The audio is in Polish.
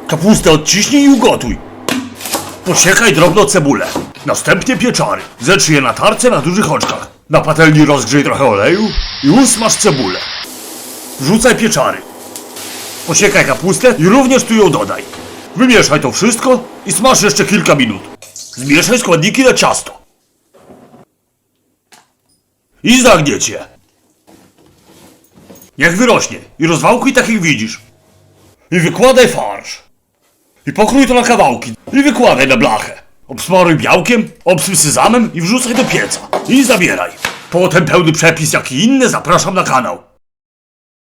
Kapustę odciśnij i ugotuj. Posiekaj drobno cebulę. Następnie pieczary. Zetrzyj je na tarce na dużych oczkach. Na patelni rozgrzej trochę oleju i usmaż cebulę. Wrzucaj pieczary. Posiekaj kapustę i również tu ją dodaj. Wymieszaj to wszystko i smaż jeszcze kilka minut. Zmieszaj składniki na ciasto. I zagniecie. Niech wyrośnie i rozwałkuj tak jak widzisz. I wykładaj farsz. I pokrój to na kawałki. I wykładaj na blachę. Obsmaruj białkiem, obsyp sezamem i wrzucaj do pieca. I zabieraj. Potem pełny przepis jak i inne zapraszam na kanał.